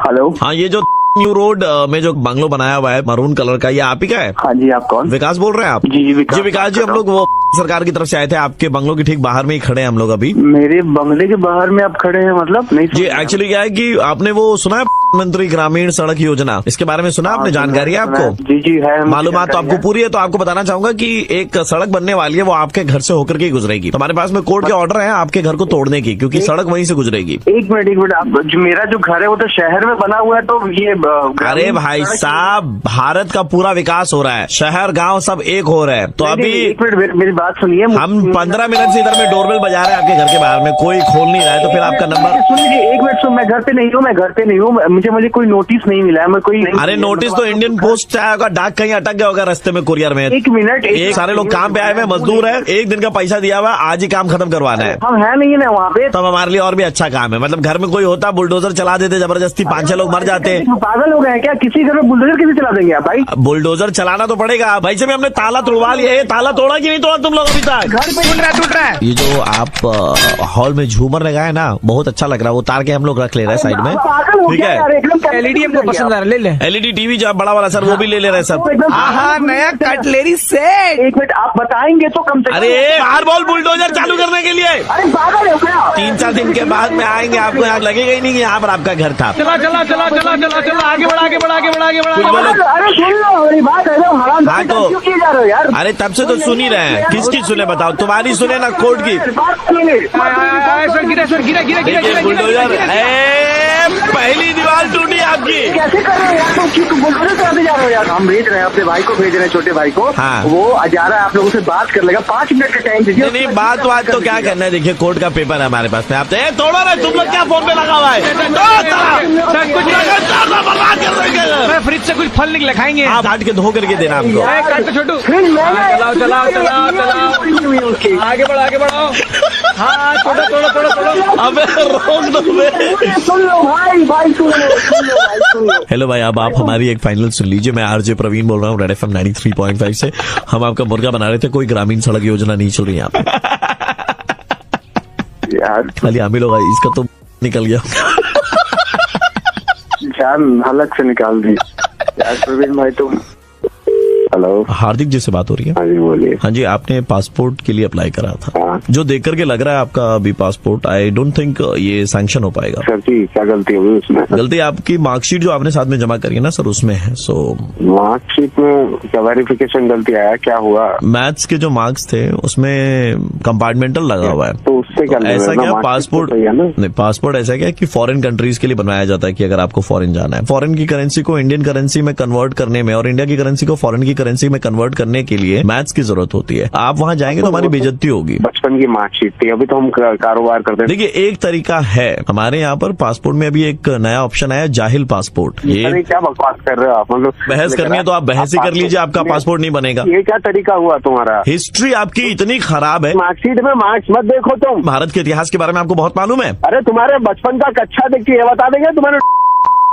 Hello. हाँ, ये जो न्यू रोड में जो बंगलो बनाया हुआ है मरून कलर का, ये आप ही का है? हाँ जी, आप कौन? विकास बोल रहे हैं आप? जी विकास जी, हम लोग वो सरकार की तरफ से आए थे, आपके बंगलो के ठीक बाहर में ही खड़े हैं हम लोग अभी। मेरे बंगले के बाहर में आप खड़े हैं मतलब? नहीं जी, एक्चुअली क्या है कि आपने वो सुना है मंत्री ग्रामीण सड़क योजना, इसके बारे में सुना आपने? जानकारी है आपको? जी जी है, मालूमात तो आपको पूरी है। तो आपको बताना चाहूंगा कि एक सड़क बनने वाली है, वो आपके घर से होकर के गुजरेगी। हमारे पास में कोर्ट के ऑर्डर है आपके घर को तोड़ने की, क्योंकि सड़क वहीं से गुजरेगी। एक मिनट आप मेरा जो घर है वो तो शहर में बना हुआ है, तो ये अरे भाई साहब, भारत का पूरा विकास हो रहा है, शहर गांव सब एक हो रहे हैं। तो अभी एक मिनट मेरी बात सुनिए। हम 15 मिनट से इधर में डोरबेल बजा रहे हैं आपके घर के बाहर में, कोई खोल नहीं रहा है। तो फिर आपका नंबर सुन लीजिए, एक मिनट मैं घर पे नहीं हूँ, मुझे कोई नोटिस नहीं मिला है। मैं कोई अरे नोटिस तो इंडियन पोस्ट से आया होगा, डाक कहीं अटक गया होगा रास्ते में, कुरियर में। एक मिनट, एक सारे लोग काम पे आए हुए मजदूर है, एक दिन का पैसा दिया हुआ, आज ही काम खत्म करवाना है। हम है नहीं ना वहाँ पे, तब हमारे लिए और भी अच्छा काम है। मतलब घर में कोई होता, बुलडोजर चला देते जबरदस्ती, 5-6 लोग मर जाते। पागल हो गए क्या? किसी घर में बुलडोजर कैसे चला देंगे आप भाई? बुलडोजर चलाना तो पड़ेगा भाई। से हमने ताला तोड़वा लिया है, ताला तोड़ा कि नहीं तोड़ा तुम लोग अभी तक? घर पे टूट रहा है। ये जो आप हॉल में झूमर लगाए ना, बहुत अच्छा लग रहा है। वो तार के हम लोग रख ले रहे हैं साइड में, ठीक है? एलईडी हमको पसंद आ रहा है, ले ले। एलईडी टीवी जो बड़ा वाला सर, वो भी ले ले रहे हैं सब। नया कटलेरी सेट। एक मिनट आप बताएंगे तो कम से कम। अरे बाहर बोल, बुलडोजर चालू करने के लिए। अरे पागल हो गया? 3-4 दिन के बाद में आएंगे, आपको यहाँ लगेगा ही नहीं कि यहाँ पर आपका घर था। चला आगे बढ़ा अरे सुन लो मेरी बात है, हराम हाँ तो क्यों किए जा रहे हो यार? अरे तब से तो सुन ही रहे हैं। किसकी सुने बताओ? तुम्हारी सुने ना कोर्ट की? देखिए बुलडोजर, पहली दीवार टूटी आपकी। कैसे कर रहे हो यार? तुम क्यों बुलडोजर चलाते जा रहे हो यार? हम भेज रहे हैं, अपने भाई को भेज रहे हैं, छोटे भाई को। हाँ। वो जा रहा है, आप लोगों से बात कर लेगा। 5 मिनट का टाइम दीजिए। नहीं, बात तो क्या करना है, देखिए कोर्ट का पेपर है हमारे पास में। आप तोड़ो ना, तुम लोग क्या फोन पे लगा हुआ है? मैं फ्रिज से कुछ फल निकले खाएंगे। आप काट के धो करके देना हमको। छोटू चलाओ आगे बढ़ाओ। हाँ तोड़ो। अबे रोक दो। सुन लो भाई सुन लो। हेलो भाई, अब आप हमारी एक फाइनल सुन लीजिए। मैं आरजे प्रवीण बोल रहा हूँ, रेड एफएम 93.5 से। हम आपका मुर्गा बना रहे थे, कोई ग्रामीण सड़क योजना नहीं चल रही यहाँ पे यार। खाली हम ही लोग, इसका तो निकल गया जान हलक से निकाल दी यार। प्रवीण भाई तुम। हेलो, हार्दिक जी से बात हो रही है? हाँ जी बोलिए। हाँ जी, आपने पासपोर्ट के लिए अप्लाई करा था। हाँ। जो देख करके लग रहा है आपका अभी पासपोर्ट, आई डोंट थिंक ये सैंक्शन हो पाएगा। सर जी क्या गलती हुई उसमें? गलती आपकी मार्कशीट जो आपने साथ में जमा करी है ना सर, उसमें है। सो मार्कशीट में क्या वेरिफिकेशन गलती आया? क्या हुआ? मैथ्स के जो मार्क्स थे उसमें कंपार्टमेंटल लगा हुआ है। तो उससे क्या ऐसा क्या पासपोर्ट नहीं, पासपोर्ट ऐसा क्या कि फॉरेन कंट्रीज के लिए बनवाया जाता है कि अगर आपको फॉरेन जाना है, फॉरेन की करेंसी को इंडियन करेंसी में कन्वर्ट करने में और इंडिया की करेंसी को फॉरेन की करेंसी में कन्वर्ट करने के लिए मैथ्स की जरूरत होती है। आप वहां जाएंगे तो हमारी बेइज्जती होगी। बचपन की मार्कशीट थी, अभी तो हम कारोबार करते हैं। देखिए, एक तरीका है हमारे यहाँ पर पासपोर्ट में, अभी एक नया ऑप्शन आया, जाहिल पासपोर्ट। ये क्या बकवास कर रहे हो आप? मतलब बहस करनी है तो आप बहस ही कर लीजिए, आपका पासपोर्ट नहीं बनेगा। ये क्या तरीका हुआ तुम्हारा? हिस्ट्री आपकी इतनी खराब है, मार्कशीट में मार्क्स मत देखो तुम। भारत के इतिहास के बारे में आपको बहुत मालूम है। अरे तुम्हारे बचपन का कच्चा देख के ये बता देंगे तुम्हारे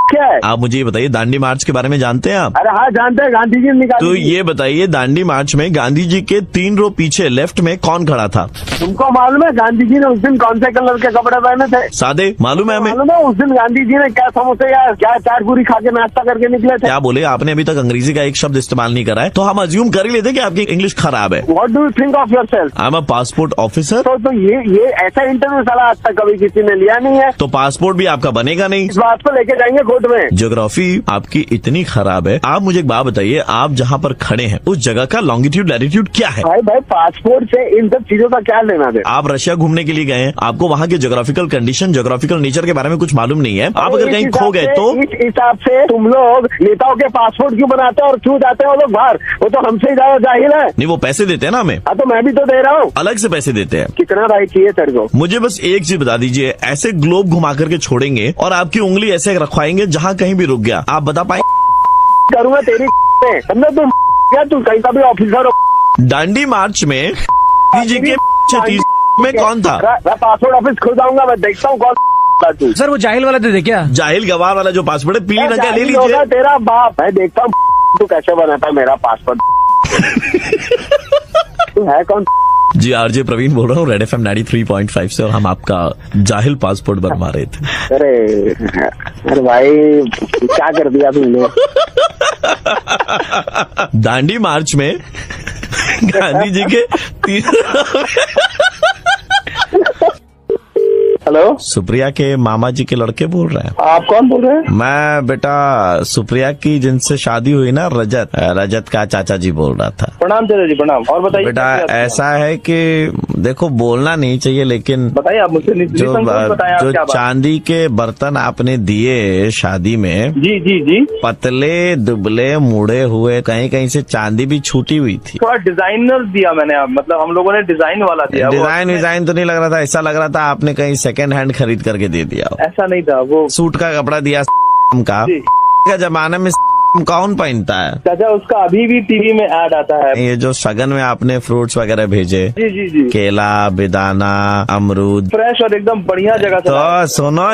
क्या है? आप मुझे ये बताइए, दांडी मार्च के बारे में जानते हैं आप? अरे हाँ जानते हैं, गांधी जी ने निकाली। तो ये बताइए, दांडी मार्च में गांधी जी के 3 रो पीछे लेफ्ट में कौन खड़ा था? तुमको मालूम है गांधी जी ने उस दिन कौन से कलर के कपड़े पहने थे? सादे। मालूम है हमें। मालूम है उस दिन गांधी जी ने क्या समोसे या क्या चाट पूरी खा के नाश्ता करके निकले थे? क्या बोले आपने? अभी तक अंग्रेजी का एक शब्द इस्तेमाल नहीं करा है, तो हम अज्यूम कर ही लेते कि आपकी इंग्लिश खराब है। What do you think of yourself? I am a passport officer. तो ये ऐसा इंटरव्यू साला आज तक कभी किसी ने लिया नहीं है। तो पासपोर्ट भी आपका बनेगा नहीं। इस बात को लेके जाएंगे कोर्ट में। ज्योग्राफी आपकी इतनी खराब है। आप मुझे एक बात बताइए, आप जहाँ पर खड़े हैं उस जगह का लॉन्गिट्यूड लैटिट्यूड क्या है? भाई पासपोर्ट से इन सब चीजों का क्या लेना दे? आप रशिया घूमने के लिए गए हैं, आपको वहाँ के ज्योग्राफिकल कंडीशन, ज्योग्राफिकल नेचर के बारे में कुछ मालूम नहीं है। आप अगर कहीं खो गए तो इस हिसाब से तुम लोग नेताओं के पासपोर्ट क्यों बनाते हो और क्यों जाते हो वो लोग बाहर? वो तो हमसे ही ज्यादा जाहिल है। नहीं, वो पैसे देते हैं ना हमें। हाँ तो मैं भी तो दे रहा हूँ। अलग से पैसे देते हैं। कितना भाई चाहिए तेरे को? मुझे बस एक चीज बता दीजिए, ऐसे ग्लोब घुमा करके छोड़ेंगे और आपकी उंगली ऐसे रखवाएंगे जहाँ कहीं भी रुक गया, आप बता पाएंगे? करूंगा तेरी समझो तुम क्या? तू कहीं का भी ऑफिसर हो। दांडी मार्च में जी के 30 में कौन था? मैं पासपोर्ट ऑफिस खुद आऊंगा, मैं देखता हूँ कौन। तू सर वो जाहिल वाला दे दे क्या? जाहिल गवार वाला जो पासपोर्ट है, पीली रंग का ले लीजिए। तेरा बाप, मैं देखता हूँ तू कैसे बनाता है मेरा पासपोर्ट। तू है कौन? जी आरजे प्रवीण बोल रहा हूँ रेड FM 93.5 से, और हम आपका जाहिल पासपोर्ट बनवा रहे थे। अरे भाई क्या कर दिया तुमने? दांडी मार्च में गांधी जी के हेलो, सुप्रिया के मामा जी के लड़के बोल रहे हैं। आप कौन बोल रहे हैं? मैं बेटा सुप्रिया की जिनसे शादी हुई ना, रजत का चाचा जी बोल रहा था। प्रणाम चाचा जी, प्रणाम। और बताइए बेटा ऐसा है कि देखो बोलना नहीं चाहिए, लेकिन बताइए आप मुझसे जो चांदी के बर्तन आपने दिए शादी में, जी जी जी, पतले दुबले मुड़े हुए, कहीं कहीं से चांदी भी छूटी हुई थी। थोड़ा डिजाइनर दिया मैंने, मतलब हम लोगों ने डिजाइन वाला दिया। डिजाइन तो नहीं लग रहा था, ऐसा लग रहा था आपने कहीं सेकंड हैंड खरीद करके दे दिया। ऐसा नहीं था, वो सूट का कपड़ा दिया का जमाने में कौन पहनता है चाचा? उसका अभी भी टीवी में ऐड आता है। ये जो शगन में आपने फ्रूट्स वगैरह भेजे, जी जी जी, केला, बेदाना, अमरूद, फ्रेश और एकदम बढ़िया जगह से। तो सुनो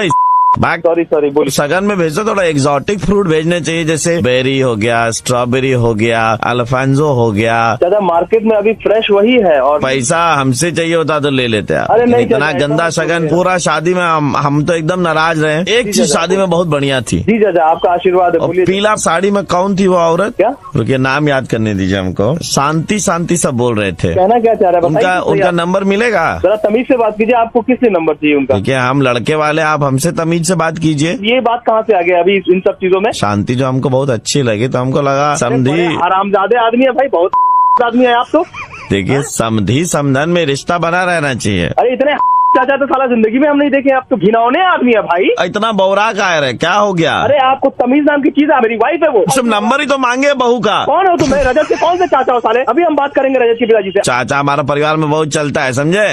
सॉरी बोलिए। शगन में भेजो, थोड़ा एक्सोटिक फ्रूट भेजने चाहिए, जैसे बेरी हो गया, स्ट्रॉबेरी हो गया, अल्फांजो हो गया। दादा मार्केट में अभी फ्रेश वही है, और पैसा हमसे चाहिए होता तो ले लेते हैं। अरे नहीं, इतना गंदा शगन पूरा शादी में हम तो एकदम नाराज रहे। एक चीज शादी में बहुत बढ़िया थी। जी चाचा, आपका आशीर्वाद है। बोलिए। पीला साड़ी में कौन थी वो औरत? क्या? रुकिए नाम याद करने दीजिए हमको। शांति सब बोल रहे थे। कहना क्या चाह रहे हैं? उनका नंबर मिलेगा? जरा तमीज से बात कीजिए। आपको किसने नंबर चाहिए उनका? देखिए हम लड़के वाले, आप हमसे तमीज से बात कीजिए। ये बात कहाँ से आ गया अभी इन सब चीजों में? शांति जो हमको बहुत अच्छी लगी, तो हमको लगा समधी आरामजादे आदमी है भाई, बहुत आदमी है आप तो। देखिए समधी समधन में रिश्ता बना रहना चाहिए। अरे इतने चाचा तो साला जिंदगी में हम नहीं देखे। आप तो घिनौने आदमी है भाई। इतना बौरा का है, क्या हो गया? अरे आपको तमीज नाम की चीज है? मेरी वाइफ है वो। सिर्फ नंबर ही तो मांगे बहू का। कौन हो तुम? रजत के कौन से चाचा हो साले? अभी हम बात करेंगे रजत के पिताजी से। चाचा हमारा परिवार में बहुत चलता है, समझे?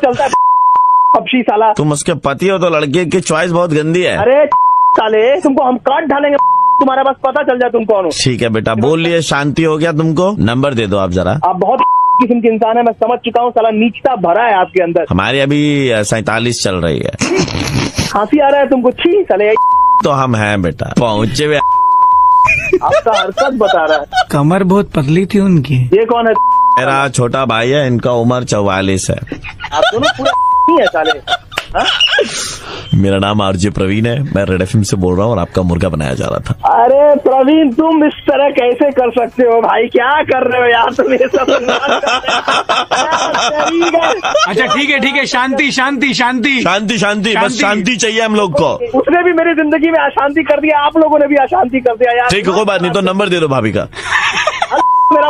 चलता है पक्षी साला। तुम उसके पति हो तो लड़के की चॉइस बहुत गंदी है। अरे साले तुमको हम काट ढालेंगे, तुम्हारे पास पता चल जाए तुम कौन हो। ठीक है बेटा, बोल लिए शांति हो गया तुमको। नंबर दे दो आप जरा। आप बहुत किस्म के इंसान है, मैं समझ चुका हूँ। साला नीचता भरा है आपके अंदर। हमारी अभी 47 चल रही है। हंसी आ रहा है तुमको? छी साले। तो हम हैं बेटा, पहुँचे हुए। आपका हरकत बता रहा है। कमर बहुत पतली थी उनकी। ये कौन है? मेरा छोटा भाई है, इनका उम्र 44 है। आप दोनों पूरे है साले। मेरा नाम आरजे प्रवीण है, मैं रेड FM से बोल रहा हूँ, और आपका मुर्गा बनाया जा रहा था। अरे प्रवीण, तुम इस तरह कैसे कर सकते हो भाई? क्या कर रहे हो यार तुम ये सब? अच्छा ठीक है, शांति बस शांति चाहिए हम लोग को। उसने भी मेरी जिंदगी में अशांति कर दिया, आप लोगों ने भी अशांति कर दिया यार। ठीक है, कोई बात नहीं, तो नंबर दे दो भाभी का। मेरा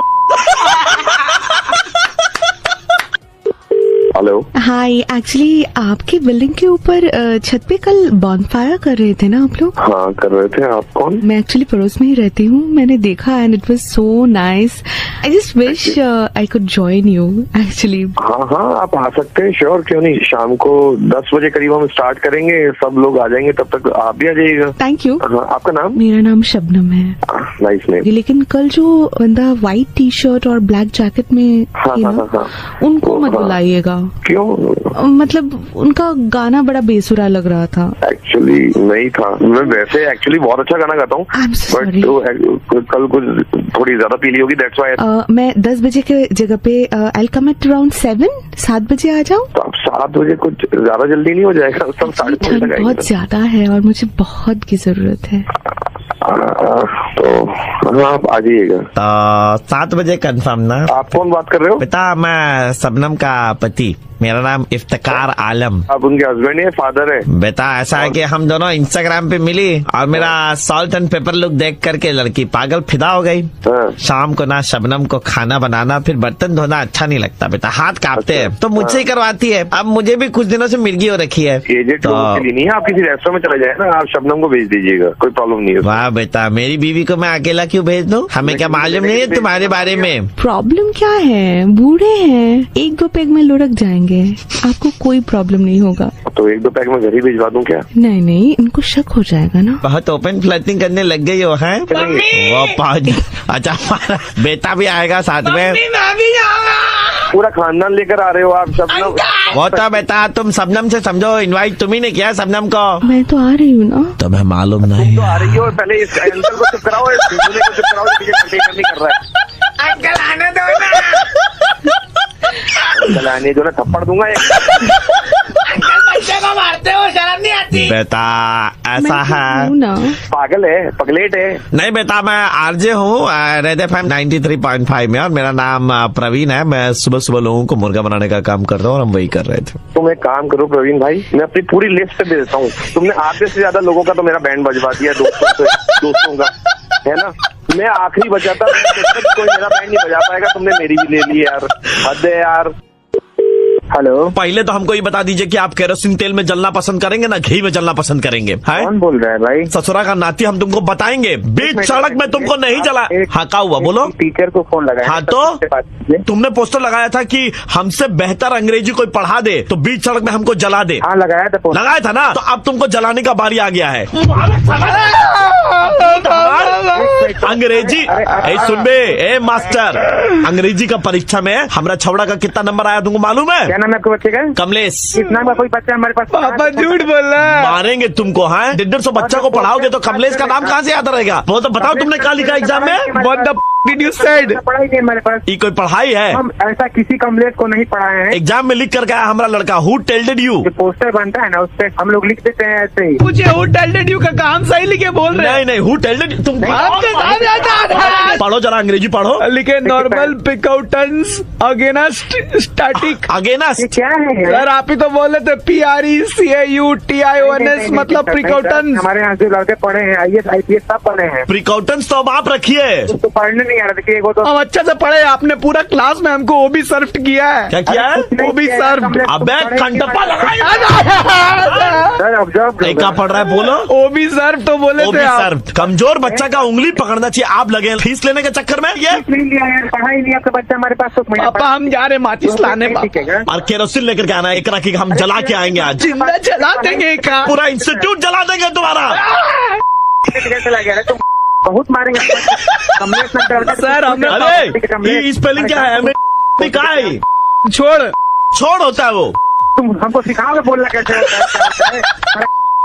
हेलो। हाय, एक्चुअली आपकी बिल्डिंग के ऊपर छत पे कल बॉनफायर कर रहे थे ना आप लोग? हाँ कर रहे थे। आप कौन? मैं एक्चुअली पड़ोस में ही रहती हूँ, मैंने देखा and it was so nice. I just wish I could join you actually. हाँ आप आ सकते हैं, श्योर, क्यों नहीं। शाम को 10 बजे करीब हम स्टार्ट करेंगे, सब लोग आ जाएंगे, तब तक आप भी आ जाइएगा। Thank you. हाँ, आपका नाम? मेरा नाम शबनम है। Nice name. लेकिन कल जो बंदा व्हाइट टी शर्ट और ब्लैक जैकेट में हाँ, हाँ, उनको मत बुलाइएगा। क्यों? मतलब उनका गाना बड़ा बेसुरा लग रहा था। एक्चुअली नहीं था, मैं वैसे एक्चुअली बहुत अच्छा गाना गाता हूँ, बट कल कुछ थोड़ी ज्यादा पी ली होगी, दैट्स व्हाई। मैं 10 बजे के जगह पे आई कम एट अराउंड 7 बजे आ जाऊँ। तो अब 7 बजे कुछ ज्यादा जल्दी नहीं हो जाएगा? सब 5:30 तक बहुत ज्यादा है और मुझे बहुत की जरूरत है। तो आप आ जाइएगा। 7 बजे कंफर्म ना? आप कौन बात कर रहे हो? बेटा मैं शबनम का पति, मेरा नाम इफ्तिकार आलम। आप उनके हस्बैंड है, फादर है? बेटा ऐसा है कि हम दोनों इंस्टाग्राम पे मिली और मेरा सॉल्ट एंड पेपर लुक देख करके लड़की पागल फिदा हो गई। शाम को ना शबनम को खाना बनाना फिर बर्तन धोना अच्छा नहीं लगता बेटा, हाथ कांपते हैं, तो मुझसे ही करवाती है। अब मुझे भी कुछ दिनों से मिर्गी हो रखी है। एजेड लोगों के लिए नहीं है, आप किसी रेस्टोरेंट में चले जाए ना, आप शबनम को भेज दीजिएगा, कोई प्रॉब्लम नहीं है। वाह बेटा, मेरी बीवी को मैं अकेला क्यों भेज दूं? हमें क्या मालूम नहीं है तुम्हारे बारे में? प्रॉब्लम क्या है? बूढ़े हैं, 1-2 पैग में लुढ़क जाएंगे, आपको कोई प्रॉब्लम नहीं होगा। तो 1-2 पैक में घर ही भिजवा दूं क्या? नहीं, इनको शक हो जाएगा ना। बहुत ओपन फ्लर्टिंग करने लग गई हो है? अच्छा बेटा भी आएगा साथ में? पूरा खानदान लेकर आ रहे हो आप शबनम? वो तो बेटा तुम शबनम से समझो, इनवाइट तुम ही ने किया शबनम को। मैं तो आ रही हूँ ना। तुम्हें मालूम नहीं? तो आ रही हो, पहले इस अंकल को चुप कराओ, इस दूल्हे को चुप कराओ, नहीं कर रहा है। अंकल आने दो ना। चलाने जो ना थप्पड़ दूंगा एक। बच्चे को मारते हो, शर्म नहीं आती? बेटा ऐसा है, हूँ ना। पागल है, पगलेट है। नहीं बेटा मैं आरजे हूँ रेड FM 93.5 में, और मेरा नाम प्रवीण है। मैं सुबह सुबह लोगों को मुर्गा बनाने का काम करता हूँ और हम वही कर रहे थे। तुम एक काम करो प्रवीण भाई, मैं अपनी पूरी लिस्ट दे देता हूँ। तुमने आधे से ज्यादा लोगों का तो मेरा बैंड बजवा दिया, दोस्तों का, है ना। मैं आखिरी बजाता, कोई मेरा बैंड नहीं बजा पाएगा, तुमने मेरी भी ले ली यार, हद है यार। हेलो, पहले तो हमको ये बता दीजिए कि आप केरोसिन तेल में जलना पसंद करेंगे ना घी में जलना पसंद करेंगे? है कौन बोल रहा है भाई? ससुरा का नाती, हम तुमको बताएंगे बीच सड़क में तुमको नहीं जला। हाँ क्या हुआ बोलो? टीचर को फोन लगाया। हाँ तो तुमने पोस्टर लगाया था कि हमसे बेहतर अंग्रेजी कोई पढ़ा दे तो बीच सड़क में हमको जला दे। हाँ लगाया था ना, तो अब तुमको जलाने का बारी आ गया है। अंग्रेजी सुन बे, ए मास्टर, अंग्रेजी का परीक्षा में हमारा छवड़ा का कितना नंबर आया तुमको मालूम है? क्या नाम है आपके बच्चे का? कमलेश। इस नाम का कोई बच्चा हमारे पास? पापा झूठ बोल रहा है। मारेंगे तुमको। हाँ 150 बच्चा को पढ़ाओगे तो कमलेश का नाम कहाँ से याद रहेगा? वो तो बताओ तुमने क्या लिखा एग्जाम में? What the did you said? पढ़ाई नहीं हमारे पास। ये कोई पढ़ाई है? हम ऐसा किसी कमलेश को नहीं पढ़ाए हैं। एग्जाम में लिख कर गया हमारा लड़का, हु टेल्डेड यू? जो पोस्टर बनता है ना उस पे हम लोग लिख देते हैं ऐसे ही। मुझे who told you का काम सही लिखे बोल रहे हैं। नहीं हु टेल्डेड, तुम आपके साथ याद पढ़ो जरा अंग्रेजी पढ़ो। लिखे नॉर्मल पिकआउटेंस अगेंस्ट स्टैटिक। अगेंस्ट ये क्या है? सर आप ही तो बोले थे PRECAUTIONS मतलब प्रिकॉटन्स। हमारे यहाँ जो लड़के पढ़े हैं IAS IPS सब पढ़े हैं। प्रिकॉटन्स तो अब आप रखिए। उसको पढ़ने नहीं आ रहा। देखिए वो तो हम अच्छे से पढ़े, आपने पूरा क्लास में हमको वो भी सर्व किया है। क्या किया है? वो भी सर्व। अबे खंडप्पा लगाया। सर ऑब्जर्व क्या पढ़ रहा है बोलो? वो भी सर्व तो बोले थे आप। सर्व। कमजोर बच्चा का उंगली पकड़ना चाहिए, आप लगे फीस लेने के चक्कर में। ये लिया यार, पढ़ाई नहीं आपका बच्चा हमारे पास। पापा हम जा रहे माचिस लाने। और केरोसिन लेकर के आना है, एक रखी हम जला के आएंगे आज। जिंदा जला देंगे का पूरा इंस्टीट्यूट जला देंगे तुम्हारा। चला गया तुम बहुत मारेंगे सर हमने। अरे स्पेलिंग क्या है? कहा है? छोड़ होता है वो। तुम हमको सिखाओगे बोलना कैसे होता है?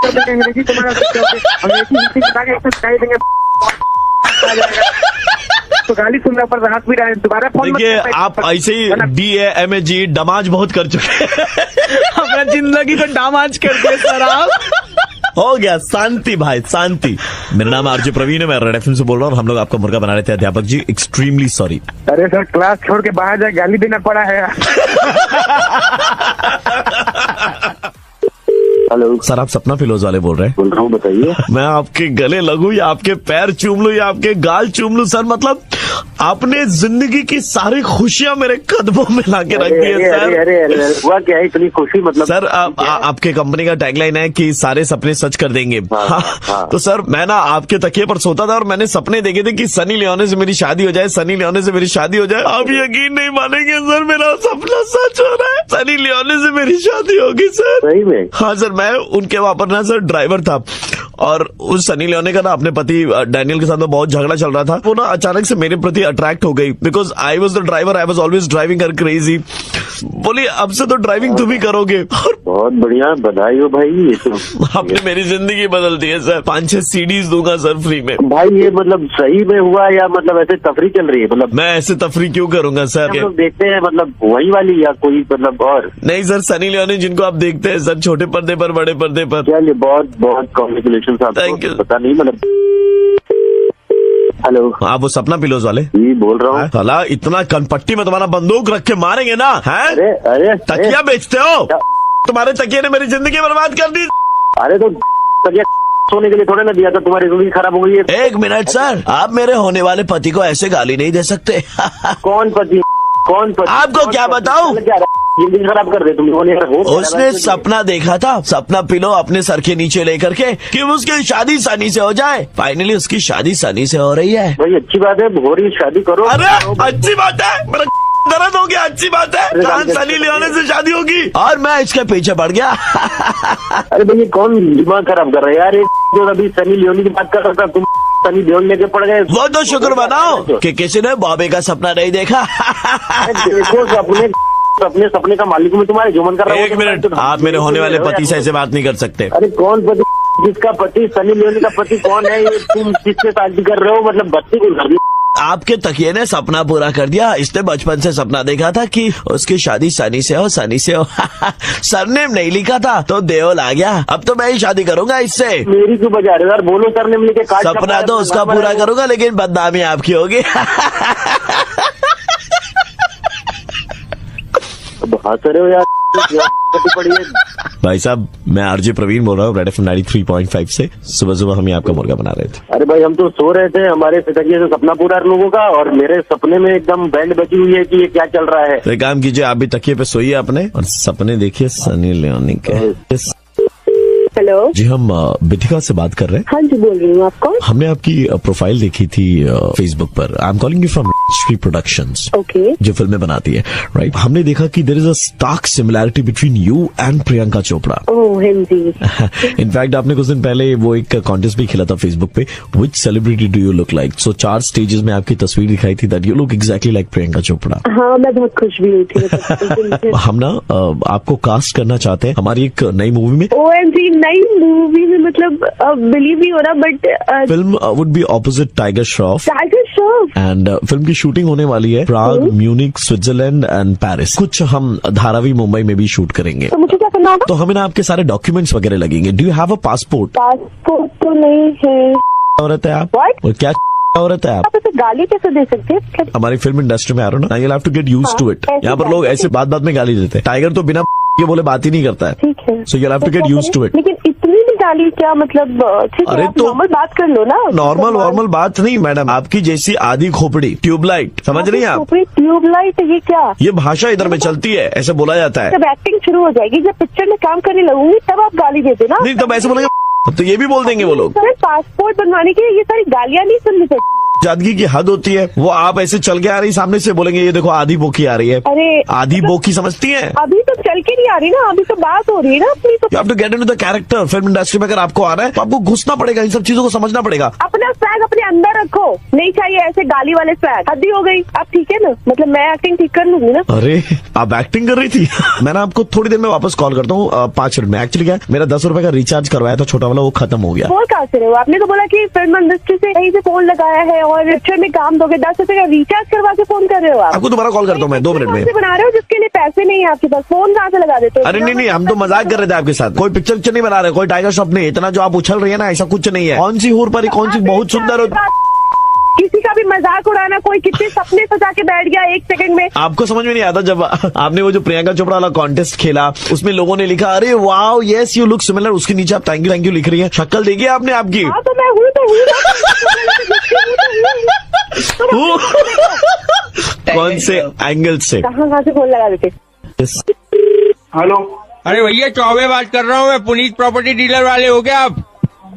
अंग्रेजी तुम्हारा अंग्रेजी सिखा के सिखाई देंगे तो गाली सुनने पर हाथ भी रहे। दोबारा फोन देखिए आप ऐसे ही DAMAG डमाज बहुत कर चुके हैं। हमारा जिंदगी को डमाज कर दिया सर आप। हो गया शांति भाई शांति। मेरा नाम आरजे प्रवीण है, मैं रेड FM से बोल रहा हूँ। हम लोग आपका मुर्गा बना रहे थे। अध्यापक जी एक्सट्रीमली सॉरी। अरे सर क्लास छोड़ के बाहर जाए गाली देना पड़ा है। हेलो सर, आप सपना पिलोज वाले बोल रहे हैं? बोल रहा हूँ, बताइए। मैं आपके गले लगूं या आपके पैर चूम लूं या आपके गाल चूम लूं सर, मतलब आपने जिंदगी की सारी खुशियां मेरे कदमों में लाके रख दी है सर। अरे हुआ क्या है इतनी खुशी? मतलब सर आपके कंपनी का टैगलाइन है कि सारे सपने सच कर देंगे। हाँ। तो सर मैं ना आपके तकिए पर सोता था और मैंने सपने देखे थे कि सनी लियोनी से मेरी शादी हो जाए, सनी लियोनी से मेरी शादी हो जाए। आप यकीन नहीं मानेंगे सर, मेरा सपना सच हो रहा है। सनी लियोनी से मेरी शादी होगी सर। सही में? हाँ सर, मैं उनके वहां पर ना सर ड्राइवर था और उस सनी लियोनी का ना अपने पति डैनियल के साथ में बहुत झगड़ा चल रहा था। वो ना अचानक से मेरे प्रति अट्रैक्ट हो गई because I was the driver, I was always driving her crazy. बोली अब से तो ड्राइविंग तुम ही करोगे। बहुत बढ़िया, बधाई हो भाई। ये तो आपने मेरी जिंदगी बदल दी है सर। 5-6 CDs दूंगा सर फ्री में। भाई ये मतलब सही में हुआ या मतलब ऐसे तफरी चल रही है? मतलब मैं ऐसे तफरी क्यों करूंगा सर? हम लोग देखते हैं मतलब वही वाली या कोई मतलब और? नहीं सर, सनी लियोनी जिनको आप देखते हैं सर, छोटे पर्दे पर बड़े पर्दे पर। चलिए बहुत बहुत कॉन्ग्रेचुलेशन आपको। Thank you. पता नहीं मतलब। हेलो, आप वो सपना पिलोज वाले? जी बोल रहा हूँ। साला इतना कनपट्टी में तुम्हारा बंदूक रख के मारेंगे ना? है अरे तकिया बेचते हो? तुम्हारे तकिए ने मेरी जिंदगी बर्बाद कर दी। अरे तो तकिया सोने के लिए थोड़ा ना दिया था, तुम्हारी जिंदगी खराब हो गई है। 1 मिनट सर, आप मेरे होने वाले पति को ऐसे गाली नहीं दे सकते। कौन पति? आपको क्या बताऊं? जिंदगी खराब कर दे तुम। उसने सपना देखा था, सपना पिलो अपने सर के नीचे लेकर के कि उसकी शादी सनी से हो जाए। फाइनली उसकी शादी सनी से हो रही है। भाई अच्छी बात है, हो रही शादी करो। अरे अच्छी बात है, मेरा दर्द हो गया। अच्छी बात है, सनी लियोनी से शादी होगी और मैं इसके पीछे पड़ गया। अरे भैया कौन दिमाग खराब कर रहा है यार? जो अभी सनी लियोनी की बात कर रहा था, तुम सनी लियोनी लेके पड़ गए। वो तो शुक्र बनाओ कि किसी ने बॉबी का सपना नहीं देखा। देखो अपने सपने का मालिक में तुम्हारे जो मन कर रहा है। 1 मिनट, आप मेरे होने वाले पति से ऐसे बात नहीं कर सकते। अरे कौन पति? जिसका पति सनी लियोनी का पति कौन है? ये तुम किससे शादी कर रहे हो? मतलब बच्चे को घर आपके तकिए ने सपना पूरा कर दिया। इसने बचपन से सपना देखा था कि उसकी शादी सनी से हो, सनी से हो। सरनेम नहीं लिखा था तो देओल आ गया। अब तो मैं ही शादी करूंगा इससे। मेरी क्यों बजा रहे हो यार, बोलो सरनेम लिखे काट। सपना तो उसका पूरा करूंगा लेकिन बदनामी आपकी होगी। हंस रहे हो यार, पड़ी है। भाई साहब, मैं आरजे प्रवीण बोल रहा हूँ, रेड एफएम 93.5 से। सुबह सुबह हम ही आपका मुर्गा बना रहे थे। अरे भाई हम तो सो रहे थे, हमारे तकिए से सपना पूरा लोगों का, और मेरे सपने में एकदम बैंड बजी हुई है कि ये क्या चल रहा है। तो एक काम कीजिए, आप भी तकिए पे सोइए अपने और सपने देखिए सनी लियोनी के। हेलो जी, हम बिथिका से बात कर रहे हैं। हाँ जी, बोल रही हूँ। आप कौन? हमने आपकी प्रोफाइल देखी थी फेसबुक पर। I am calling you from Shri productions, okay. जो फिल्में बनाती है, राइट? हमने देखा कि there is a stark similarity between you and Priyanka Chopra. Oh हाँ जी। इनफैक्ट आपने कुछ दिन पहले वो एक कॉन्टेस्ट भी खेला था फेसबुक पे, which celebrity do you look like. So 4 stages में आपकी तस्वीर दिखाई थी that you look exactly like Priyanka Chopra. हाँ, मैं बहुत खुश भी हुई थी। हम ना आपको कास्ट करना चाहते हैं हमारी एक नई मूवी में। OMG, नई मूवी में? मतलब बिलीव नहीं हो रहा, but film would be opposite tiger Shroff. Tiger Shroff? And film की शूटिंग होने वाली है प्राग, म्यूनिक, स्विट्जरलैंड एंड पेरिस। कुछ हम धारावी मुंबई में भी शूट करेंगे। तो मुझे क्या करना होगा? तो हमें ना आपके सारे डॉक्यूमेंट्स वगैरह लगेंगे। Do you have a passport? Passport तो नहीं है। औरत है आप? What? और क्या औरत है आप? आप ऐसे गाली कैसे दे सकते हैं? हमारी फिल्म इंडस्ट्री में आ रहे हो ना, you have to get used to it. ऐसी यहाँ पर लोग ऐसे बात बात में गाली देते हैं। टाइगर तो बिना ये बोले बात ही नहीं करता है। ठीक है। So you have to get used to it. लेकिन इतनी भी गाली क्या? मतलब ठीक है, अरे आप तो नॉर्मल बात कर लो ना। नॉर्मल बात नहीं मैडम, आपकी जैसी आधी खोपड़ी, ट्यूबलाइट, समझ रही हैं आप? ट्यूबलाइट? ये क्या? ये भाषा इधर में चलती है, ऐसे बोला जाता है। जब एक्टिंग शुरू हो जाएगी, जब पिक्चर में काम करने लगूंगी, तब आप गाली दे देना। नहीं तब ऐसे बोलेंगे तो ये भी बोल देंगे वो लोग। सर, पासपोर्ट बनवाने के लिए ये सारी गालियां नहीं सुननी चाहिए। जादगी की हद होती है। वो आप ऐसे चल के आ रही, सामने से बोलेंगे ये देखो आधी बोकी आ रही है। अरे आधी बोकी समझती हैं? अभी तो चल के नहीं आ रही ना, अभी तो बात हो रही है ना अपनी। तो you have to get into the character. Film industry में अगर आपको आ रहा है तो आपको घुसना पड़ेगा, इन सब चीजों को समझना पड़ेगा। अपना स्वैग अपने अंदर रखो, नहीं चाहिए ऐसे गाली वाले स्वैग। हद ही हो गई। अब ठीक है ना, मतलब मैं एक्टिंग ठीक कर लूंगी ना। अरे आप एक्टिंग कर रही थी। मैं ना आपको थोड़ी देर में वापस कॉल करता हूँ, 5 मिनट में। एक्चुअली क्या है, मेरा 10 रुपए का रिचार्ज करवाया था छोटा वाला, वो खत्म हो गया। बोल कहाँ से रहे हो? आपने तो बोला कि फिल्म इंडस्ट्री से कहीं से फोन लगाया है और पिक्चर में काम दोगे। 10 रुपए का रिचार्ज करवा के फोन कर रहे हो आप? आपको दोबारा कॉल करता हूँ मैं 2 मिनट में। बना रहे हो जिसके लिए पैसे नहीं है आपके पास, फोन कहाँ से लगा देते हो? अरे नहीं, हम तो मजाक कर रहे थे आपके साथ। कोई पिक्चर नहीं बना रहे, कोई टाइगर श्रॉफ नहीं। इतना जो आप उछल रही है ना, ऐसा कुछ नहीं है। कौन सी हूर परी, कौन सी बहुत सुंदर हो। किसी का भी मजाक उड़ाना, कोई कितने सपने सजा के बैठ गया 1 सेकंड में। आपको समझ में नहीं आता जब आपने वो जो प्रियंका चोपड़ा वाला कॉन्टेस्ट खेला, उसमें लोगों ने लिखा अरे wow yes you look similar, उसके नीचे आप थैंक यू लिख रही हैं। शक्ल देखिए आपने आपकी। हाँ तो मैं हूँ कौन से एंगल से? कहाँ से फोन लगा देते? हेलो। अरे भैया चौबे बात कर रहा हूँ मैं, पुनीत प्रॉपर्टी डीलर वाले हो क्या आप?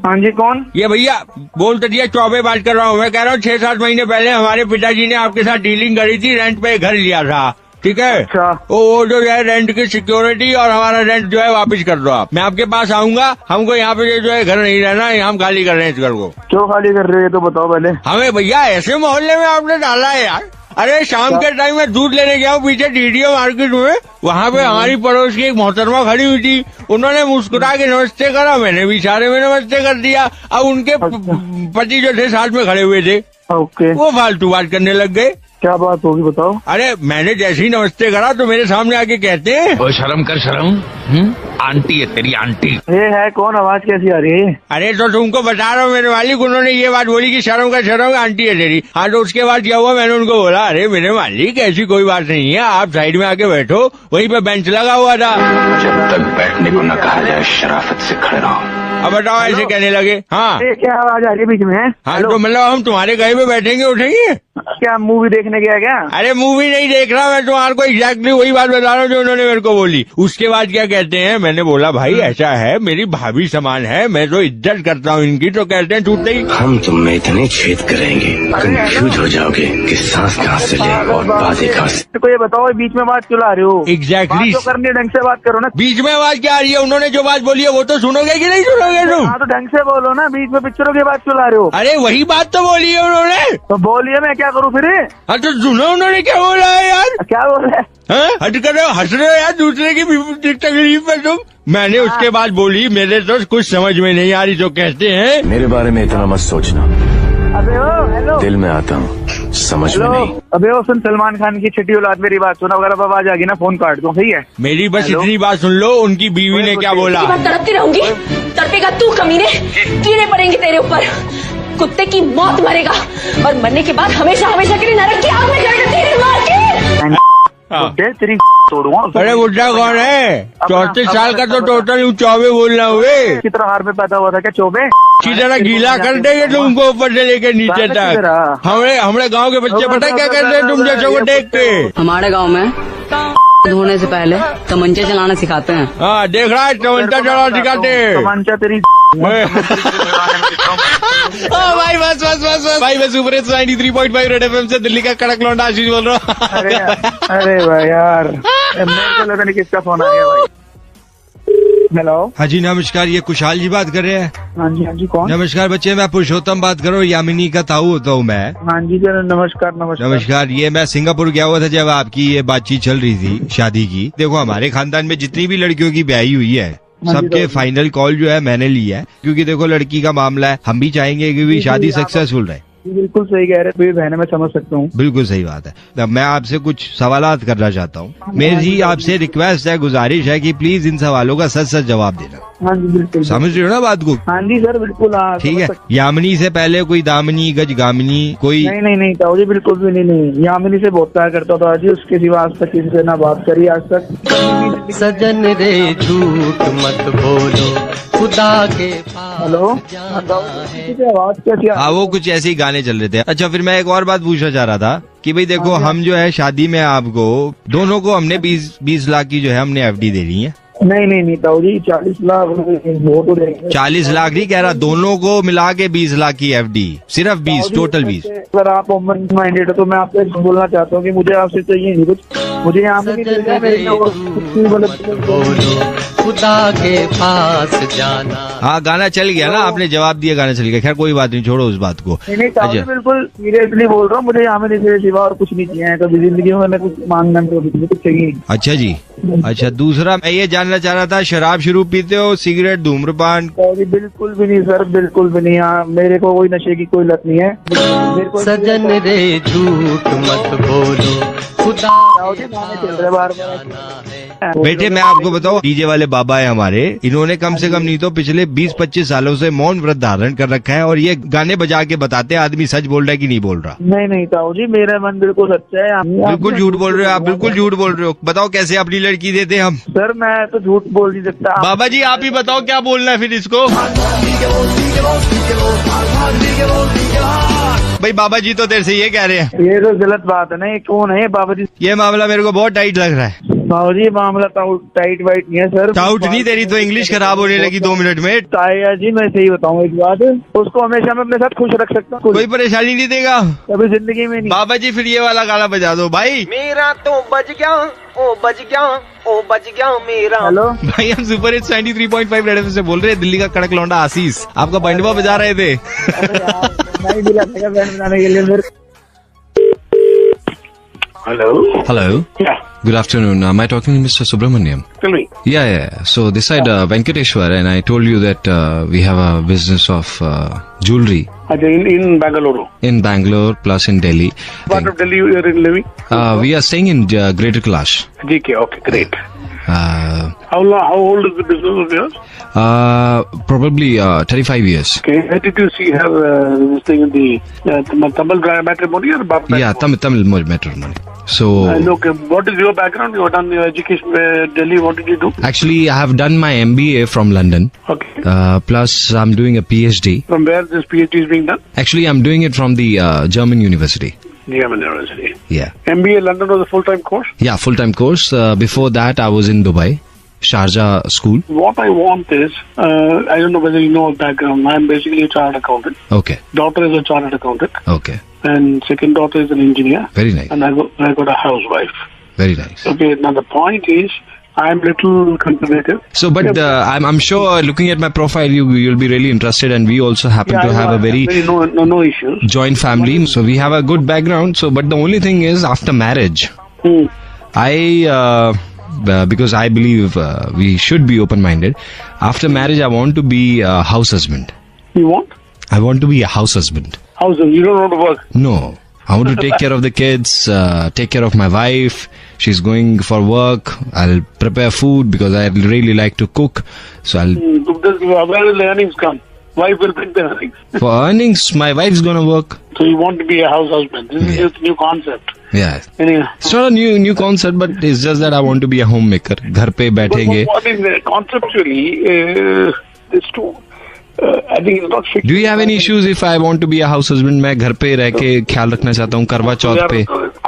हाँ जी, कौन? ये भैया बोल तो दिया, चौबे बात कर रहा हूँ। मैं कह रहा हूँ 6-7 महीने पहले हमारे पिताजी ने आपके साथ डीलिंग करी थी, रेंट पे घर लिया था, ठीक है? अच्छा। वो जो है रेंट की सिक्योरिटी और हमारा रेंट जो है वापस कर दो आप। मैं आपके पास आऊंगा, हमको यहाँ पे जो है घर नहीं रहना है, हम खाली कर रहे हैं इस घर को। क्यों खाली कर रहे हो तो बताओ पहले। हमें भैया ऐसे मोहल्ले में आपने डाला है यार। अरे शाम के टाइम में दूध लेने गया हूँ पीछे डीडीओ मार्केट में, वहाँ पे हमारी पड़ोस की एक मोहतरमा खड़ी हुई थी। उन्होंने मुस्कुरा के नमस्ते करा, मैंने भी इशारे में नमस्ते कर दिया। अब उनके पति जो थे साथ में खड़े हुए थे, ओके, वो फालतू बात करने लग गए। क्या बात होगी बताओ। अरे मैंने जैसे ही नमस्ते करा तो मेरे सामने आके कहते हैं, ओ शर्म कर शर्म, आंटी है तेरी आंटी। ये है कौन? आवाज कैसी आ रही है? अरे तो तुमको बता रहा हूँ मेरे मालिक, उन्होंने ये बात बोली कि शर्म कर आंटी है तेरी। हाँ तो उसके बाद क्या हुआ, मैंने उनको बोला अरे मेरे मालिक ऐसी कोई बात नहीं है, आप साइड में आके बैठो, वहीं पे बेंच लगा हुआ था। जब तक बैठने को न कहा जाए शराफत से खड़े रहो। अब बताओ ऐसे कहने लगे। हाँ क्या आवाज आ रही है बीच में? हाँ तो मतलब हम तुम्हारे घर पे बैठेंगे उठेंगे? क्या मूवी देखने गया क्या? अरे मूवी नहीं देख रहा, मैं तुम्हारे को एग्जैक्टली वही बात बता रहा हूँ जो उन्होंने मेरे को बोली। उसके बाद क्या कहते हैं, मैंने बोला भाई ऐसा है, मेरी भाभी समान है, मैं तो इज्जत करता हूँ इनकी। तो कहते हैं टूटते ही, हम तुम में इतने छेद करेंगे कंफ्यूज हो जाओगे कि सांस कहाँ से ले और बातें कहाँ से। तो ये बताओ बीच में बात चला रहे हो? एग्जैक्टली बात तो करनी है, ढंग से बात करो ना। बीच में आवाज क्या आ रही है? उन्होंने जो बात बोली है वो तो सुनोगे कि नहीं सुनोगे तुम? हाँ तो ढंग से बोलो ना, बीच में पिक्चरों की बात चला रहे हो। अरे वही बात तो बोली है उन्होंने। तो बोलिए, मैं क्या करूँ फिर? हाँ तो सुनो उन्होंने क्या बोला है यार। क्या बोल रहे? हट कर हंस रहे हो यार दूसरे की तकलीफ में तुम। मैंने उसके बाद बोली मेरे तो कुछ समझ में नहीं आ रही। तो कहते हैं मेरे बारे में इतना मत सोचना, अबे ओ हेलो, दिल में आता हूँ समझ में नहीं। अबे वो सुन, सलमान खान की छठी औलाद, मेरी बात सुना, अगर अब आवाज आ गई ना फोन काट दो, सही है? मेरी बस इतनी बात सुन लो, उनकी बीवी ने क्या बोला। तड़पती रहूंगी, तड़पेगा तू कमीने, कीड़े पड़ेंगे तेरे ऊपर, कुत्ते की मौत मरेगा और मरने के बाद हमेशा हमेशा के लिए नरक की आग में जाएगा तेरी मार के। तेरी तोड़ूंगा। अरे बुढ़ा कौन है? 34 साल का तो टोटल चौबे बोलना हुए। कितना हार में पैदा हुआ था क्या चौबे? की तरह गीला कर देंगे तुमको ऊपर से लेके नीचे तक। हमारे गांव के बच्चे पता है क्या करते हैं तुम जैसे को देख के? हमारे गांव में धोने से पहले तमंचा चलाना सिखाते हैं। हाँ देख रहा है, तमंचा चलाना सिखाते हैं। तमंचा तेरी भाई बस भाई मैं सुपर 93.5 रेड एफएम से दिल्ली का कड़क लौंडा आशीष बोल रहा हूँ। अरे भाई यार, मेरे को लगा नहीं किसका फोन आ गया भाई। हेलो। हाँ जी नमस्कार, ये कुशाल जी बात कर रहे हैं? हाँ जी कौन? नमस्कार बच्चे, मैं पुरुषोत्तम बात कर रहा हूँ, यामिनी का ताऊ होता हूँ मैं। हाँ जी सर, नमस्कार। नमस्कार। ये मैं सिंगापुर गया हुआ था जब आपकी ये बातचीत चल रही थी शादी की। देखो हमारे खानदान में जितनी भी लड़कियों की ब्याही हुई है सबके फाइनल कॉल जो है मैंने लिया है, क्योंकि देखो लड़की का मामला है, हम भी चाहेंगे कि शादी सक्सेसफुल रहे। बिल्कुल सही कह रहे हैं बहन, मैं समझ सकता हूँ। बिल्कुल सही बात है। मैं आपसे कुछ सवालात करना चाहता हूँ। मेरी आपसे रिक्वेस्ट है, गुजारिश है कि प्लीज इन सवालों का सच सच जवाब देना। हाँ जी बिल्कुल। समझ रहे हो ना बात को? हाँ जी सर बिल्कुल। ठीक है। यामिनी से पहले कोई दामिनी गजगामिनी कोई? नहीं ताऊ जी, बिल्कुल भी नहीं। यामिनी से बहुत प्यार करता था जी, उसके सिवा आज तक किसी से ना बात करी आज तक। सजन रे झूठ मत बोलो खुदा के। हेलो, आवाज कैसी? हाँ वो कुछ ऐसे ही गाने चल रहे थे। अच्छा फिर मैं एक और बात पूछना चाह रहा था कि भाई देखो हम जो है शादी में आपको दोनों को हमने 20 लाख की जो है हमने एफडी दे रही है। नहीं ताऊ जी, 40 लाख वो तो देंगे। 40 लाख नहीं कह रहा, दोनों को मिला के 20 लाख की एफडी, सिर्फ 20, टोटल 20। अगर आप ओपन माइंडेड हो तो मैं आपसे बोलना चाहता हूँ कि मुझे आपसे चाहिए नहीं कुछ, मुझे यहाँ पे खुदा के पास जाना। हाँ गाना चल गया ना, आपने जवाब दिया, गाना चल गया। खैर कोई बात नहीं, छोड़ो उस बात को। अच्छा बिल्कुल सीरियसली बोल रहा हूँ, मुझे यहाँ में सिवा और कुछ नहीं चाहिए कभी जिंदगी में, मैंने कुछ मांगना कुछ चाहिए। अच्छा जी। अच्छा दूसरा मैं ये जानना चाह रहा था, शराब शुरू पीते हो, सिगरेट, धूम्रपान? बिल्कुल भी नहीं सर, बिल्कुल भी नहीं। हाँ मेरे को कोई नशे की कोई लत नहीं है। सजन रे झूठ मत बोलो खुदा। बेटे मैं आपको बताऊं, डीजे वाले बाबा है हमारे, इन्होंने कम से कम नहीं तो पिछले 20-25 सालों से मौन व्रत धारण कर रखा है और ये गाने बजा के बताते हैं आदमी सच बोल रहा है कि नहीं बोल रहा। नहीं ताऊ जी, मेरा मन बिल्कुल सच्चा है। बिल्कुल झूठ बोल रहे हो आप, बिल्कुल झूठ बोल रहे हो। बताओ कैसे अपनी लड़की देते हम? सर मैं तो झूठ बोल नहीं सकता। बाबा जी आप ही बताओ क्या बोलना है फिर इसको। भाई बाबा जी तो तेरे से ये कह रहे हैं। ये तो गलत बात है ना, ये कौन है बाबा जी? ये मामला मेरे को बहुत टाइट लग रहा है। बाबा जी मामला टाइट वाइट नहीं है सर। टाउट नहीं, तेरी तो इंग्लिश खराब होने लगी 2 मिनट में। ताया जी मैं सही बताऊँ एक बात, उसको हमेशा मैं अपने साथ खुश रख सकता हूँ, कोई परेशानी नहीं देगा कभी जिंदगी में नहीं। बाबा जी फिर ये वाला गाना बजा दो भाई। मेरा तो बज गया, ओ बज गया, ओ बज गया मेरा। हेलो भाई हम सुपर 93.5 रेड एफएम से बोल रहे हैं, दिल्ली का कड़क लौंडा आशीष आपका बैंडवा बजा रहे थे। नहीं दिला था बैंड बजाने के लिए मेरे। Hello. Yeah. Good afternoon. Am I talking to Mr. Subramaniam? Tell me. Yeah. So this side Venkateshwar, and I told you that we have a business of jewelry In Bangalore. in Bangalore plus in Delhi. Part of Delhi you are in living? We are staying in Greater Kailash. GK, okay, great. Uh, How old is the business of yours? Probably 35 years. Okay, where did you see her this thing in the Tamil matrimony or Bap? Yeah, Tamil matrimony. So Okay, what is your background? You have done your education in Delhi. What did you do? actually, I have done my MBA from London. Okay. Plus, I'm doing a PhD. From where this PhD is being done? Actually, I'm doing it from the German university. German University. Yeah. MBA London was a full-time course? Yeah, full-time course. Before that, I was in Dubai, Sharjah school. What I want is, I don't know whether you know a background. I'm basically a chartered accountant. Okay. Daughter is a chartered accountant. Okay. And second daughter is an engineer. Very nice. And I got a housewife. Very nice. Okay, now the point is, I'm little conservative. So, but I'm sure looking at my profile, you'll be really interested, and we also happen to have a very no issues. joint family. So we have a good background. So, but the only thing is, after marriage, because I believe we should be open-minded. After marriage, I want to be a house husband. You want? I want to be a house husband. House, you don't want to work. No, I want to take care of the kids, take care of my wife. She's going for work. I'll prepare food because I really like to cook. So I'll. Where will the earnings come? Wife will bring the earnings. For earnings, my wife's gonna work. So you want to be a house husband. This is just a new concept. Yeah. Anyway. It's not a new concept, but it's just that I want to be a homemaker. घर पे बैठेंगे. What is conceptually? It's too. I think it's not fixed. Do you have any issues if I want to be a house husband? मैं घर पे रह के ख्याल रखना चाहता हूँ करवा चौथ पे.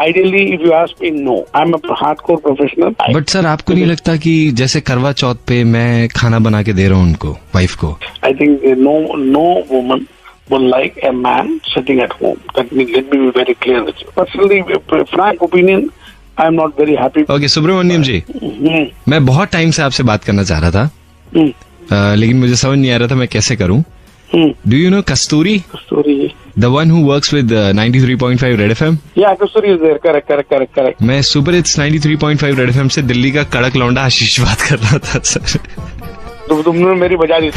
Ideally, if you ask me, no. I'm a hardcore professional. But sir, आपको नहीं लगता कि जैसे करवा चौथ पे मैं खाना बना के दे रहा हूँ उनको, वाइफ को? I think no woman will like a man sitting at home. Let me be very clear with you. Personally, frank opinion, I'm not very happy. Okay, Subramaniam जी, मैं बहुत टाइम से आपसे बात करना चाह रहा था, लेकिन मुझे समझ नहीं आ रहा था मैं कैसे करूं. Do you know Kasturi? Kasturi. The one who works with 93.5 Red FM? Yeah, Kasturi is there. Correct. मैं सुपर हिट्स 93.5 Red FM से दिल्ली का कड़क लौंडा आशीष बात कर रहा था सर. तुमने मेरी बजा दी.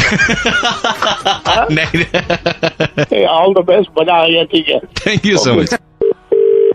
नहीं. All the best. बजा आ गया, ठीक है. Thank you so much.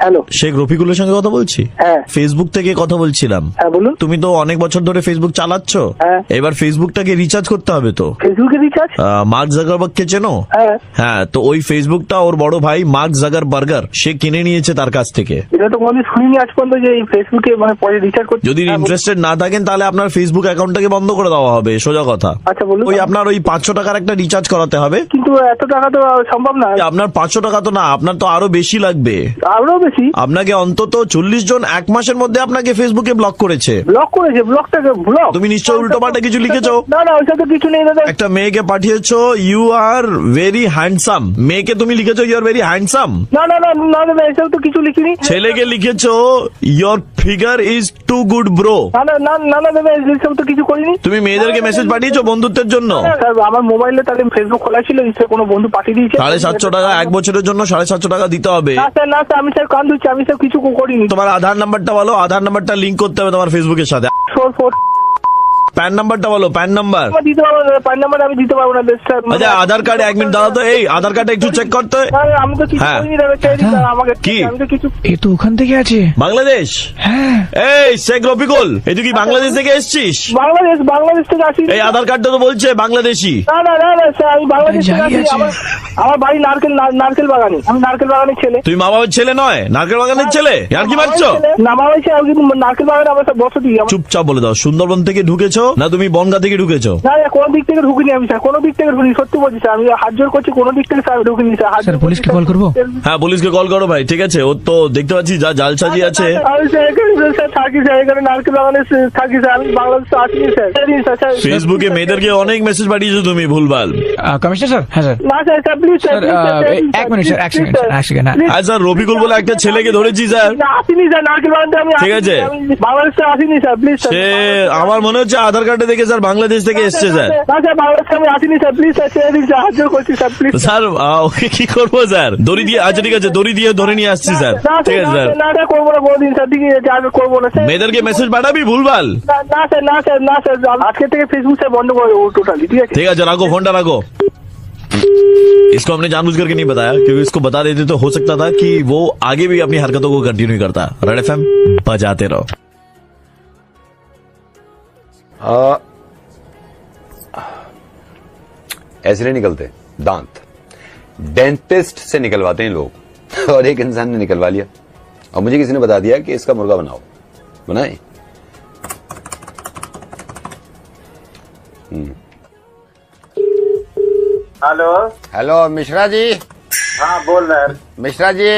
Hello, Sheikh রফিকুলের সঙ্গে কথা বলছি। হ্যাঁ। ফেসবুক থেকে কথা বলছিলাম। হ্যাঁ বলুন। তুমি তো অনেক বছর ধরে ফেসবুক চালাচ্ছ। হ্যাঁ। এবার ফেসবুকটাকে রিচার্জ করতে হবে তো। ফেসবুকে রিচার্জ? মার্ক জাগারবার্গকে চেনো? হ্যাঁ। হ্যাঁ, তো ওই ফেসবুকটা ওর বড় ভাই মার্ক জাগারবার্গার সে কিনে নিয়েছে তার কাছ থেকে। এটা তো কোনোদিন শুনিনি আজ পর্যন্ত যে এই ফেসবুকে মানে পরে রিচার্জ করতে। যদি ইন্টারেস্টেড না থাকেন তাহলে আপনার ফেসবুক অ্যাকাউন্টটাকে বন্ধ করে দেওয়া হবে, সোজা কথা। আচ্ছা বলুন। ওই আপনার ওই 500 টাকার একটা রিচার্জ করাতে হবে। কিন্তু এত টাকা তো সম্ভব না। আপনার 500 টাকা তো না, আপনার তো আরো বেশি লাগবে। আরো বেশি? আপনাকে অন্তত 40 জন এক মাসের মধ্যে আপনাকে ফেসবুকে ব্লক করেছে। ব্লকটাকে ব্লক? তুমি নিশ্চয় উল্টোপাল্টা কিছু লিখেছো। না ওইসব তো কিছু নেই দাদা। একটা মেয়েকে পাঠিয়েছো ইউ আর ভেরি হ্যান্ডসাম, মেয়েকে তুমি লিখেছো ইউ আর ভেরি হ্যান্ডসাম। না এসব তো কিছু লিখিনি। ছেলেকে লিখেছো your figure is too good bro. না দাদা এসব তো কিছু করিনি। তুমি মেয়েদেরকে মেসেজ পাঠিয়েছো বন্ধুত্বের জন্য? আমার মোবাইলে তাহলে ফেসবুক খোলা ছিল, কোনো বন্ধু পাঠিয়ে দিয়েছে। 750 টাকা এক বছরের জন্য 750 টাকা দিতে হবে। না স্যার আমি স্যার কান ধুচ্ছি, আমি সব কিছু করিনি। তোমার আধার নাম্বারটা বলো, আধার নাম্বারটা লিঙ্ক করতে হবে তোমার ফেসবুকের সাথে। প্যান নাম্বারটা বলো, প্যান নাম্বার। দিতে পারবো না, প্যান নাম্বার আমি দিতে পারবো না। আচ্ছা আধার কার্ড 1 মিনিট দাঁড়াও তো, এই আধার কার্ডটা একটু চেক করতে। আমি তো কিছু করিনি আমাকে কি? আমি তো কিছু। এ তো ওখান থেকে আছে বাংলাদেশ। হ্যাঁ। এই শেখ রফিকুল, এই তুই কি বাংলাদেশ থেকে এসছিস? বাংলাদেশ থেকে আসি। এই আধার কার্ডটা তো বলছে বাংলাদেশি। না স্যার আমি বাংলাদেশ থেকে আসি। আমার বাড়ি নারকেল বাগানে, আমি নারকেল বাগানের ছেলে। তুই মা বাবার ছেলে নয়, নারকেল বাগানের ছেলে? আর কি মারছো? না মা বাবা ছেলে, আমি নারকেল বাগানে আমার সব বসতি। চুপচাপ বলে দাও, সুন্দরবন থেকে ঢুকেছো না তুমি বনগা থেকে ঢুকেছো? না কোনো দিক থেকে ঢুকিনি আমি স্যার, কোনো দিক থেকে ঢুকিনি, সত্যি বলছি স্যার, আমি হাত জোর করছি, কোনো দিক থেকে স্যার ঢুকিনি স্যার। পুলিশকে কল করবো? হ্যাঁ পুলিশকে কল করো ভাই, ঠিক আছে। ওর তো দেখতে পাচ্ছি যা জালসাজি আছে। আমি স্যার থাকি স্যার, এখানে নারকেল বাগানে থাকি স্যার, আমি বাংলাদেশে আসিনি স্যার। ফেসবুকে মেয়েদেরকে অনেক মেসেজ পাঠিয়েছো তুমি ভুলভাল। Commissioner sir? হ্যাঁ স্যার। না স্যার প্লিজ স্যার, এক মিনিট স্যার, এক সেকেন্ড স্যার রফিকুল বলে একটা ছেলেকে ধরেছি স্যার। আসিনি স্যার নারকেল বাগানে, আমি ঠিক আছে বাংলাদেশে আসিনি স্যার, প্লিজ স্যার। সে আমার মনে হচ্ছে আধার কার্ডে দেখে স্যার বাংলাদেশ থেকে এসছে স্যার। না স্যার বাংলাদেশে আমি আসিনি স্যার, প্লিজ স্যার ছেড়ে দিন স্যার, হাত জোর করছি স্যার প্লিজ। স্যার ওকে কি করবো স্যার? দড়ি দিয়ে? আচ্ছা ঠিক আছে, দড়ি দিয়ে ধরে নিয়ে আসছি স্যার। ঠিক আছে স্যার। না করবো না, বলে দিন স্যার, ঠিক আছে আমি করবো না স্যার। মেয়েদেরকে মেসেজ পাঠাবি ভুলভাল? না স্যার আজকে থেকে ফেসবুক স্যার বন্ধ করে দেবো টোটালি, ঠিক আছে? ठीक है, रखो फोन रखो। इसको हमने जानबूझ करके नहीं बताया, क्योंकि इसको बता देते तो हो सकता था कि वो आगे भी अपनी हरकतों को कंटिन्यू करता। रेड एफएम बजाते रहो। ऐसे नहीं निकलते दांत, डेंटिस्ट से निकलवाते हैं लोग। और एक इंसान ने निकलवा लिया और मुझे किसी ने बता दिया कि इसका मुर्गा बनाओ। बनाए? हेलो मिश्रा जी। हाँ बोल रहे हैं। मिश्रा जी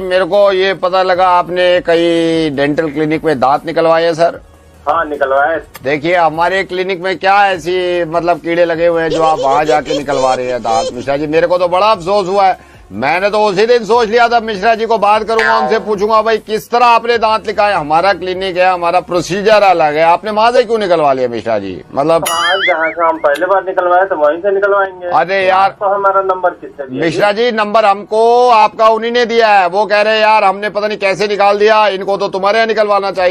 मेरे को ये पता लगा आपने कई डेंटल क्लिनिक में दांत निकलवाए हैं सर। हाँ निकलवाए। देखिए हमारे क्लिनिक में क्या ऐसी मतलब कीड़े लगे हुए हैं जो आप वहां जाके निकलवा रहे हैं दांत। मिश्रा जी मेरे को तो बड़ा अफसोस हुआ है, मैंने तो उसी दिन सोच लिया था मिश्रा जी को बात करूंगा, उनसे पूछूंगा भाई किस तरह आपने दांत निकाले। हमारा क्लिनिक है, हमारा प्रोसीजर अलग है, आपने वहां से क्यों निकलवा लिया मिश्रा जी? मतलब जहाँ से हम पहले बार निकलवाए तो वहीं से निकलवाएंगे। अरे यार तो हमारा नंबर किससे दिया? मिश्रा जी नंबर हमको आपका उन्हीं ने दिया है, वो कह रहे हैं यार हमने पता नहीं कैसे निकाल दिया, इनको तो तुम्हारे यहाँ निकलवाना चाहिए।